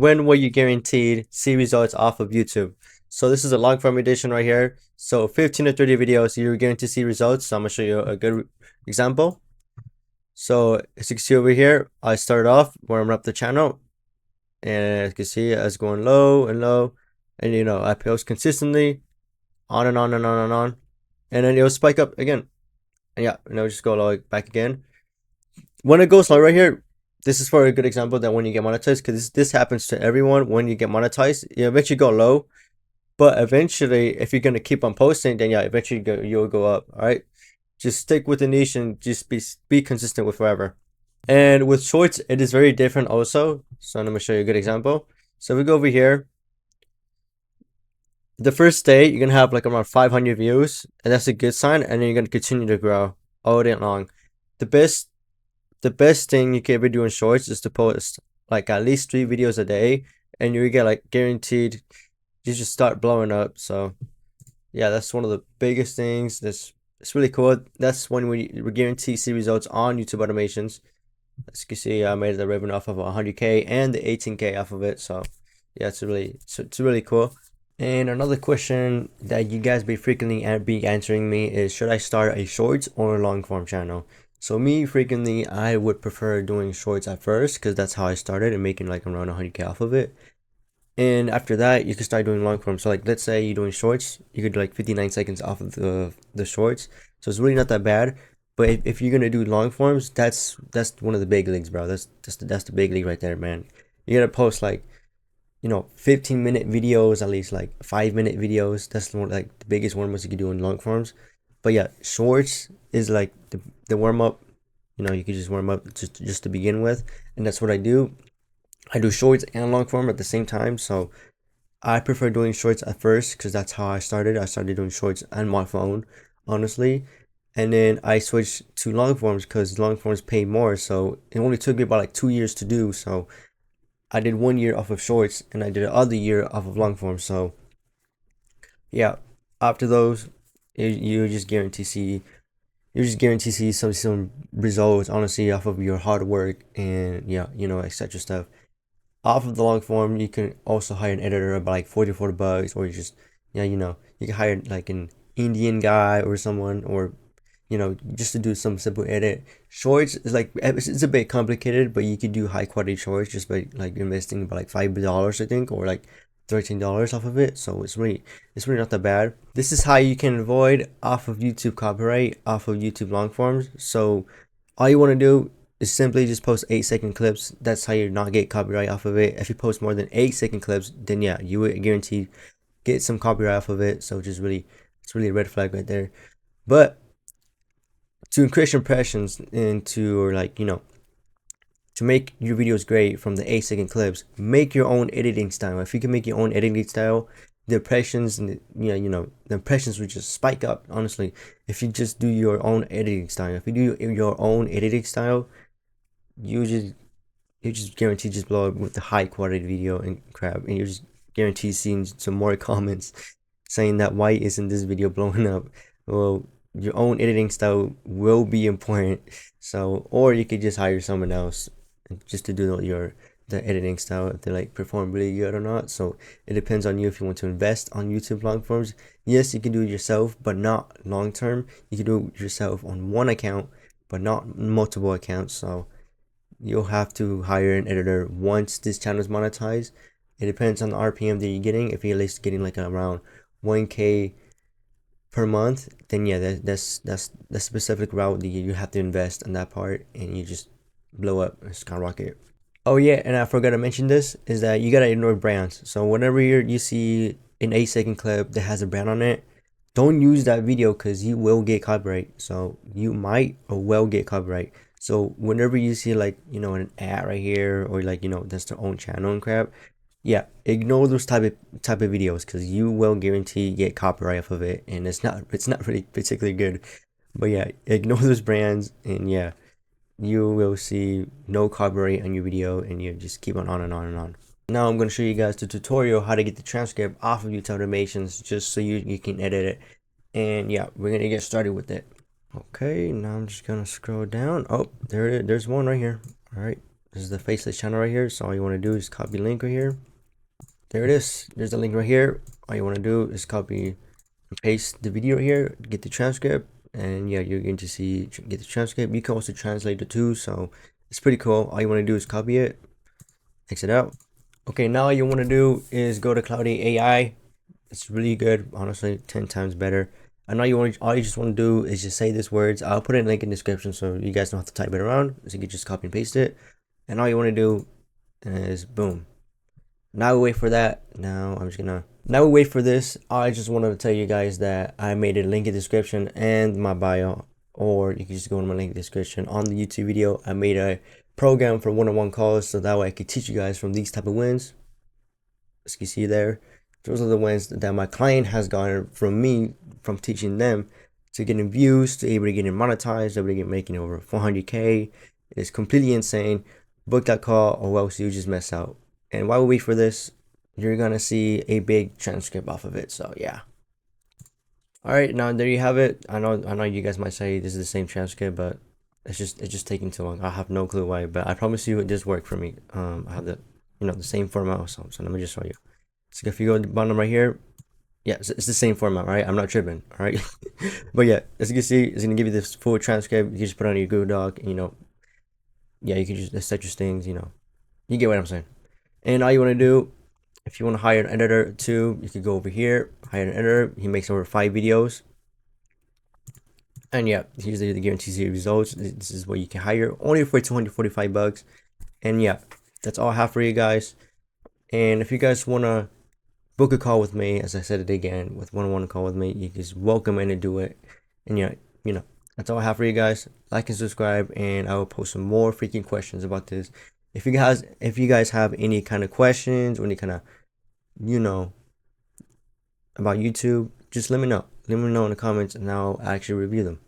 When will you guaranteed see results off of YouTube? So this is a long form edition right here. So 15 to 30 videos, you're going to see results. So I'm gonna show you a good example. So as you can see over here, I started off warming up the channel, and as you can see, I was going low and low, and I post consistently, on and on and on and on, and then it'll spike up again, and yeah, and it'll just go low back again. When it goes low right here, this is for a good example that when you get monetized, because this happens to everyone when you get monetized, you eventually go low, but eventually, if you're gonna keep on posting, then yeah, eventually you'll go up. All right, just stick with the niche and just be consistent with forever. And with shorts, it is very different also. So I'm gonna show you a good example. So we go over here. The first day you're gonna have like around 500 views, and that's a good sign. And then you're gonna continue to grow all day long. The best thing you can ever do in shorts is to post like at least 3 videos a day, and you get like guaranteed you just start blowing up. So yeah, that's one of the biggest things. It's really cool. That's when we guarantee see results on YouTube automations. As you can see, I made the revenue off of 100K and the 18K off of it. So yeah, it's really cool. And another question that you guys be frequently be answering me is, should I start a shorts or a long form channel? So me, frequently, I would prefer doing shorts at first, because that's how I started and making like around 100K off of it. And after that, you can start doing long form. So like, let's say you're doing shorts, you could do like 59 seconds off of the shorts. So it's really not that bad. But if you're gonna do long forms, that's one of the big leagues, bro. That's the big league right there, man. You gotta post like 15-minute videos, at least like 5-minute videos. That's like the biggest warm ups you can do in long forms. But yeah, shorts is like the warm up. You can just warm up just to begin with, and that's what I do. I do shorts and long form at the same time. So I prefer doing shorts at first, because that's how I started. I started doing shorts on my phone, honestly. And then I switched to long forms because long forms pay more. So it only took me about like 2 years to do. So I did 1 year off of shorts, and I did the other year off of long forms. So yeah, after those, you just guarantee see some results, honestly, off of your hard work and yeah, etc. stuff. Off of the long form, you can also hire an editor about like 44 bucks, or you just you can hire like an Indian guy or someone, or just to do some simple edit. Shorts is like, it's a bit complicated, but you could do high quality shorts just by like investing about like $5, I think, or like $13 off of it. So it's really not that bad. This is how you can avoid off of YouTube copyright off of YouTube long forms. So all you want to do is simply just post 8-second clips. That's how you not get copyright off of it. If you post more than 8-second clips, then yeah, you would guarantee get some copyright off of it. So it's really a red flag right there. But to increase impressions into, or like to make your videos great from the 8-second clips, make your own editing style. If you can make your own editing style, the impressions and the impressions will just spike up, honestly. If you just do your own editing style, you just guarantee just blow up with the high quality video and crap, and you just guarantee seeing some more comments saying that why isn't this video blowing up? Well, your own editing style will be important. So, or you could just hire someone else just to do the editing style, if they like perform really good or not. So it depends on you if you want to invest on YouTube long forms. Yes, you can do it yourself, but not long term. You can do it yourself on one account, but not multiple accounts. So you'll have to hire an editor once this channel is monetized. It depends on the RPM that you're getting. If you're at least getting like around 1K per month, then yeah, that's the specific route that you have to invest in that part, and you just blow up and skyrocket. Oh yeah, and I forgot to mention this, is that you gotta ignore brands. So whenever you see an 8-second clip that has a brand on it, don't use that video, because you will get copyright. So you might or will get copyright. So whenever you see like an ad right here, or like that's their own channel and crap, yeah, ignore those type of videos, because you will guarantee get copyright off of it, and it's not really particularly good. But yeah, ignore those brands, and yeah, you will see no copyright on your video, and you just keep on and on and on. Now I'm going to show you guys the tutorial how to get the transcript off of YouTube automations, just so you can edit it. And yeah, we're gonna get started with it. Okay, now I'm just gonna scroll down. Oh, there it is. There's one right here. All right, This is the faceless channel right here. So all you want to do is copy link right here. There it is. There's the link right here. All you want to do is copy and paste the video here, get the transcript, and yeah, you're going to see get the transcript. You can also translate it too, so it's pretty cool. All you want to do is copy it, exit out. Okay, now all you want to do is go to Cloudy AI. It's really good, honestly, 10 times better. And all you just want to do is just say these words. I'll put a link in the description so you guys don't have to type it around. So you can just copy and paste it. And all you want to do is boom. Now we wait for that. Now we wait for this. I just wanted to tell you guys that I made a link in the description and my bio, or you can just go to my link in the description on the YouTube video. I made a program for one-on-one calls, so that way I could teach you guys from these type of wins. As you can see there, those are the wins that my client has garnered from me, from teaching them to getting views, to able to getting monetized, able to get making over 400K. It's completely insane. Book that call or else you just mess out. And while we wait for this, you're gonna see a big transcript off of it. So yeah. All right, now there you have it. I know you guys might say this is the same transcript, but it's just taking too long. I have no clue why, but I promise you it does work for me. I have the the same format also. So let me just show you. So if you go to the bottom right here, yeah, it's the same format, right? I'm not tripping, all right? But yeah, as you can see, it's gonna give you this full transcript. You can just put it on your Google Doc, yeah, you can just set your things, you get what I'm saying. And all you want to do, if you want to hire an editor too, you could go over here, hire an editor. He makes over 5 videos. And yeah, here's the guaranteed results. This is what you can hire only for $245. And yeah, that's all I have for you guys. And if you guys want to book a call with me, as I said it again, with one-on-one call with me, you just welcome in and do it. And yeah, that's all I have for you guys. Like and subscribe, and I will post some more freaking questions about this. If you guys have any kind of questions or any kind of about YouTube, just let me know. Let me know in the comments, and I'll actually review them.